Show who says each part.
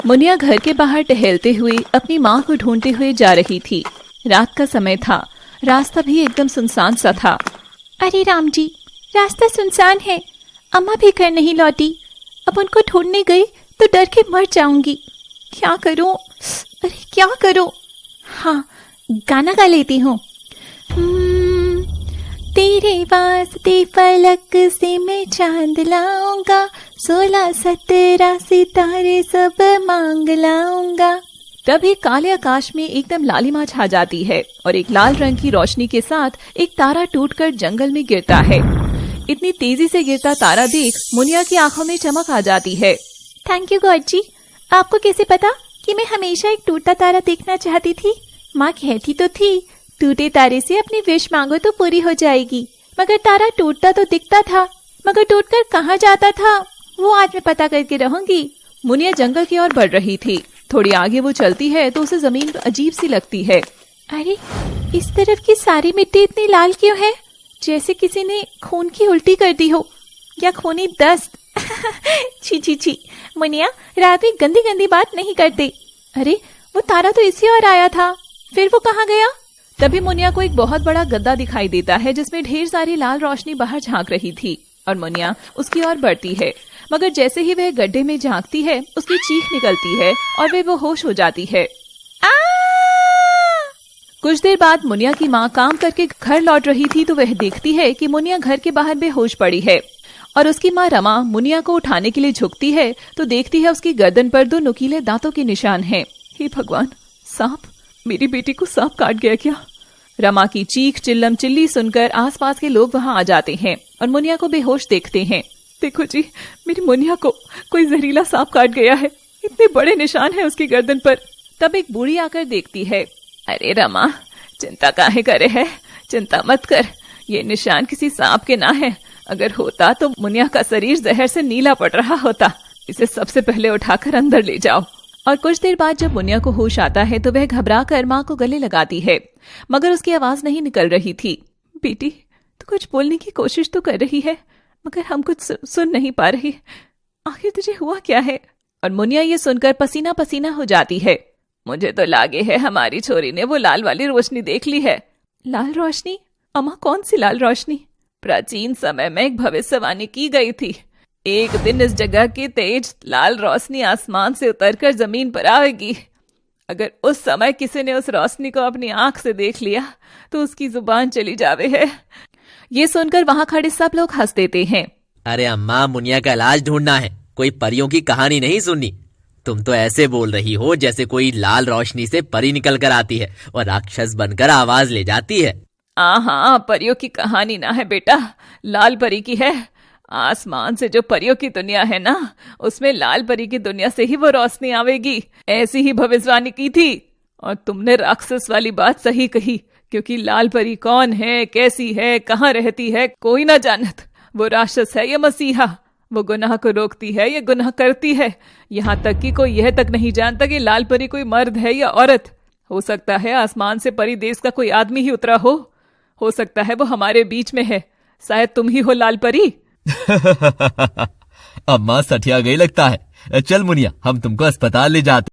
Speaker 1: मुनिया घर के बाहर टहलते हुए अपनी माँ को ढूंढते हुए जा रही थी। रात का समय था, रास्ता भी एकदम सुनसान सा था।
Speaker 2: अरे राम जी, रास्ता सुनसान है, अम्मा भी घर नहीं लौटी। अब उनको ढूंढने गई तो डर के मर जाऊंगी। क्या करूं? अरे क्या करूं? हाँ, गाना गा लेती हूँ। तेरे वास्ते फलक से मैं चांद लाऊंगा, 16-17 सितारे सब मांग लाऊंगा।
Speaker 1: तभी काले आकाश में एकदम लालिमा छा जाती है और एक लाल रंग की रोशनी के साथ एक तारा टूटकर जंगल में गिरता है। इतनी तेजी से गिरता तारा देख मुनिया की आंखों में चमक आ जाती है।
Speaker 2: थैंक यू गॉड जी, आपको कैसे पता कि मैं हमेशा एक टूटता तारा देखना चाहती थी? माँ कहती तो थी टूटे तारे से अपनी विश मांगो तो पूरी हो जाएगी, मगर तारा टूटता तो दिखता था, मगर टूटकर कहाँ जाता था वो आज मैं पता करके रहूंगी।
Speaker 1: मुनिया जंगल की ओर बढ़ रही थी। थोड़ी आगे वो चलती है तो उसे जमीन अजीब सी लगती है।
Speaker 2: अरे, इस तरफ की सारी मिट्टी इतनी लाल क्यों है? जैसे किसी ने खून की उल्टी कर दी हो या खूनी दस्त। छी छी छी, मुनिया रात में गंदी गंदी बात नहीं करते। अरे, वो तारा तो इसी ओर आया था, फिर वो कहाँ गया?
Speaker 1: तभी मुनिया को एक बहुत बड़ा गड्ढा दिखाई देता है जिसमें ढेर सारी लाल रोशनी बाहर झांक रही थी और मुनिया उसकी ओर बढ़ती है। मगर जैसे ही वह गड्ढे में झांकती है उसकी चीख निकलती है और वह बेहोश हो जाती है। कुछ देर बाद मुनिया की माँ काम करके घर लौट रही थी तो वह देखती है कि मुनिया घर के बाहर बेहोश पड़ी है और उसकी माँ रमा मुनिया को उठाने के लिए झुकती है तो देखती है उसकी गर्दन पर 2 नुकीले दांतों के निशान हैं। हे भगवान, सांप! मेरी बेटी को सांप काट गया क्या? रमा की चीख चिल्लम चिल्ली सुनकर आसपास के लोग वहां आ जाते हैं और मुनिया को बेहोश देखते हैं। देखो जी, मेरी मुनिया को कोई जहरीला सांप काट गया है, इतने बड़े निशान हैं उसकी गर्दन पर। तब एक बूढ़ी आकर देखती है। अरे रमा, चिंता काहे करे है? चिंता मत कर, ये निशान किसी सांप के ना है। अगर होता तो मुनिया का शरीर जहर से नीला पड़ रहा होता। इसे सबसे पहले उठाकर अंदर ले जाओ। और कुछ देर बाद जब मुनिया को होश आता है तो वह घबराकर माँ को गले लगाती है, मगर उसकी आवाज नहीं निकल रही थी। बेटी, तू कुछ बोलने की कोशिश तो कर रही है, मगर हम कुछ सुन नहीं पा रही। आखिर तुझे हुआ क्या है? और मुनिया ये सुनकर पसीना पसीना हो जाती है। मुझे तो लागे है हमारी छोरी ने वो लाल वाली रोशनी देख ली है। लाल रोशनी? अम्मा, कौन सी लाल रोशनी? प्राचीन समय में एक भविष्यवाणी की गई थी। एक दिन इस जगह की तेज लाल रोशनी आसमान से उतरकर जमीन पर आएगी। अगर उस समय किसी ने उस रोशनी को अपनी आंख से देख लिया तो उसकी जुबान चली जावे है। ये सुनकर वहां खड़े सब लोग हंस देते हैं।
Speaker 3: अरे अम्मा, मुनिया का इलाज ढूंढना है, कोई परियों की कहानी नहीं सुननी। तुम तो ऐसे बोल रही हो जैसे कोई लाल रोशनी से परी निकल कर आती है और राक्षस बनकर आवाज ले जाती है।
Speaker 1: हाँ, परियों की कहानी ना है बेटा, लाल परी की है। आसमान से जो परियों की दुनिया है ना, उसमें लाल परी की दुनिया से ही वो रोशनी आवेगी। ऐसी ही भविष्यवाणी की थी और तुमने राक्षस वाली बात सही कही, क्योंकि लाल परी कौन है, कैसी है, कहाँ रहती है, कोई ना जानत। वो राक्षस है या मसीहा, वो गुनाह को रोकती है या गुनाह करती है। यहाँ तक कि कोई यह तक नहीं जानता कि लाल परी कोई मर्द है या औरत। हो सकता है आसमान से परी देश का कोई आदमी ही उतरा हो सकता है वो हमारे बीच में है। शायद तुम ही हो लाल परी।
Speaker 4: अम्मा, सठिया गई लगता है। चल मुनिया, हम तुमको अस्पताल ले जाते।